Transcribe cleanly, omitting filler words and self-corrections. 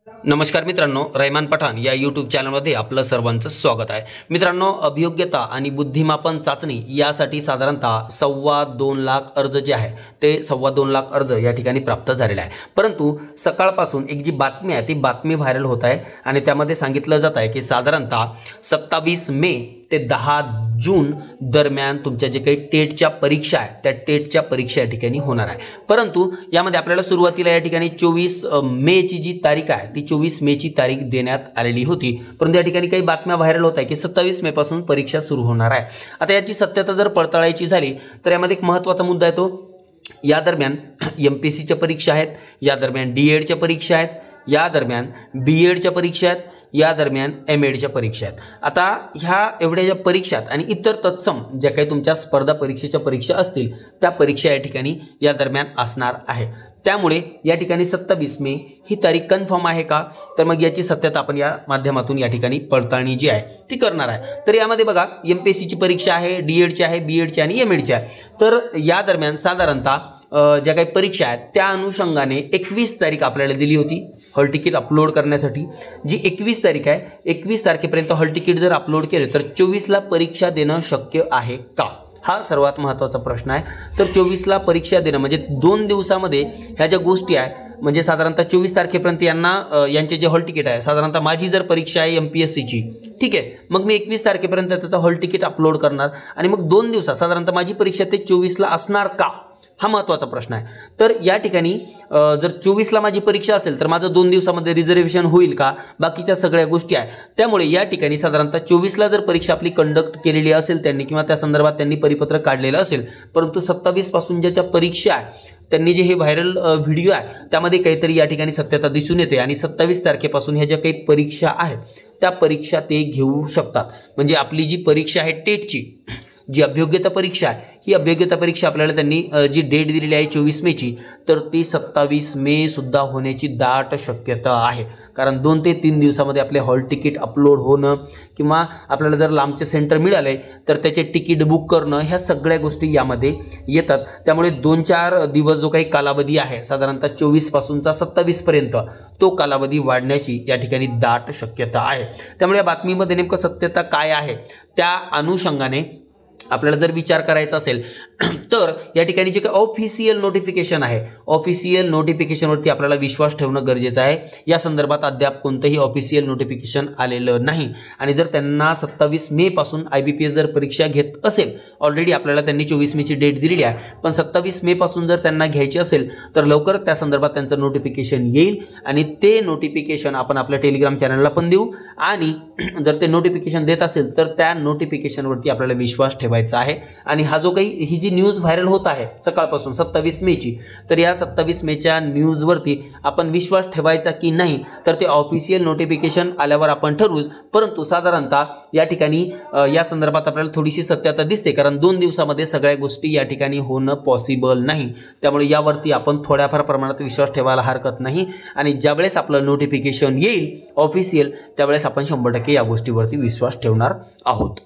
नमस्कार मित्रांनो, रहमान पठाण या यूट्यूब चॅनलमध्ये आपलं सर्वांचं स्वागत आहे। मित्रांनो, अभियोग्यता आणि बुद्धिमापन चाचणी यासाठी साधारणतः 2.25 लाख अर्ज जे आहे ते 2.25 लाख अर्ज या ठिकाणी प्राप्त झालेले आहे। परंतु सकाळपासून एक जी बातमी आहे ती बातमी व्हायरल होत आहे आणि त्यामध्ये सांगितलं जात आहे की साधारणतः 27 मे ते 10 जून दरम्यान तुमच्या जे काही टेटच्या परीक्षा आहे त्या टेटच्या परीक्षा या ठिकाणी होणार आहे। परंतु यामध्ये आपल्याला सुरुवातीला या ठिकाणी 24 मे ची जी तारीख आहे ती 24 मे ची तारीख देण्यात आलेली होती, परंतु या ठिकाणी काही बातम्या व्हायरल होत आहे की 27 मे पासून परीक्षा सुरू होणार आहे। आता याची सत्यता जर पडताळायची झाली तर यामध्ये एक महत्त्वाचा मुद्दा आहे, तो या दरम्यान MPSCच्या परीक्षा आहेत, या दरम्यान DEDच्या परीक्षा आहेत, या दरम्यान BEDच्या परीक्षा आहेत, या दरम्यान MEDच्या परीक्षा आहेत। आता ह्या एवढ्या ज्या परीक्षा आणि इतर तत्सम ज्या काही तुमच्या स्पर्धा परीक्षेच्या परीक्षा असतील त्या परीक्षा या ठिकाणी या दरम्यान असणार आहे। त्यामुळे या ठिकाणी 27 मे ही तारीख कन्फर्म आहे का, तर मग याची सत्यता आपण या माध्यमातून या ठिकाणी पडताळणी जी आहे ती करणार आहे। तर यामध्ये बघा, MPSCची परीक्षा आहे, DEDची आहे, BEDची आणि MEDची आहे। तर या दरम्यान साधारणतः ज्या काही परीक्षा आहेत त्या अनुषंगाने 21 तारीख आपल्याला दिली होती हॉल तिकीट अपलोड करण्यासाठी। जी 21 तारीख आहे, 21 तारखेपर्यंत हॉल तिकीट जर अपलोड केले तर 24 ला परीक्षा देणं शक्य आहे का, हा सर्वात महत्त्वाचा प्रश्न आहे। तर 24 ला परीक्षा देणं म्हणजे 2 दिवसामध्ये ह्या ज्या गोष्टी आहे, म्हणजे साधारणतः 24 तारखेपर्यंत यांचे जे हॉल तिकीट आहे, साधारणतः माझी जर परीक्षा आहे MPSCची, ठीक आहे, मग मी 21 तारखेपर्यंत त्याचं हॉल तिकीट अपलोड करणार आणि मग 2 दिवसात साधारणतः माझी परीक्षा ते 24 ला असणार का, हा महत्त्वाचा प्रश्न आहे। तर या ठिकाणी जर 24 ला माझी परीक्षा असेल तर माझं 2 दिवसामध्ये रिझर्वेशन होईल का, बाकीच्या सगळ्या गोष्टी आहे। त्यामुळे या ठिकाणी साधारणतः 24 ला जर परीक्षा आपली कंडक्ट केलेली असेल त्यांनी किंवा त्या संदर्भात त्यांनी परिपत्रक काढलेलं असेल, परंतु 27 पासून ज्याच्या परीक्षा आहे त्यांनी जे हे व्हायरल व्हिडिओ आहे त्यामध्ये काहीतरी या ठिकाणी सत्यता दिसून येते आणि 27 तारखेपासून ह्या ज्या काही परीक्षा आहेत त्या परीक्षा ते घेऊ शकतात। म्हणजे आपली जी परीक्षा आहे टेटची जी अभियोग्यता परीक्षा आहे, ही अभियोग्यता परीक्षा आपल्याला त्यांनी जी डेट दिलेली आहे 24 मेची, तर ती 27 मे सुद्धा होण्याची दाट शक्यता आहे। कारण 2 ते 3 दिवसामध्ये आपले हॉल तिकीट अपलोड होणं किंवा आपल्याला जर लांबचे सेंटर मिळाले तर त्याचे तिकीट बुक करणं, ह्या सगळ्या गोष्टी यामध्ये येतात। त्यामुळे 2-4 दिवस जो काही कालावधी आहे साधारणतः 24 पासूनचा 27 पर्यंत तो कालावधी वाढण्याची या ठिकाणी दाट शक्यता आहे। त्यामुळे या बातमीमध्ये नेमकं सत्यता काय आहे त्या अनुषंगाने आपल्याला जर विचार करायचा असेल तर या ठिकाणी जे काही ऑफिशियल नोटिफिकेशन आहे, ऑफिशियल नोटिफिकेशनवरती आपल्याला विश्वास ठेवणं गरजेचं आहे। या संदर्भात अद्याप कोणतंही ऑफिशियल नोटिफिकेशन आलेलं नाही आणि जर त्यांना 27 मे पासून IBPS जर परीक्षा घेत असेल, ऑलरेडी आपल्याला त्यांनी 24 मेची डेट दिलेली आहे, पण 27 मे पासून जर त्यांना घ्यायची असेल तर लवकर त्या संदर्भात त्यांचं नोटिफिकेशन येईल आणि ते नोटिफिकेशन आपण आपल्या टेलिग्राम चॅनलला पण देऊ आणि जर ते नोटिफिकेशन देत असेल तर त्या नोटिफिकेशनवरती आपल्याला विश्वास ठेवायचा आहे। आणि हा जो काही ही जी न्यूज व्हायरल होत आहे सकाळपासून 27 मेची, तर या 27 मेच्या न्यूजवरती आपण विश्वास ठेवायचा की नाही तर ते ऑफिशियल नोटिफिकेशन आल्यावर आपण ठरवू। परंतु साधारणतः या ठिकाणी या संदर्भात आपल्याला थोडीशी सत्यता दिसते, कारण 2 दिवसामध्ये सगळ्या गोष्टी या ठिकाणी होणं पॉसिबल नाही। त्यामुळे यावरती आपण थोड्याफार प्रमाणात विश्वास ठेवायला हरकत नाही आणि ज्यावेळेस आपलं नोटिफिकेशन येईल ऑफिशियल त्यावेळेस आपण 100% या गोष्टीवरती विश्वास ठेवणार आहोत।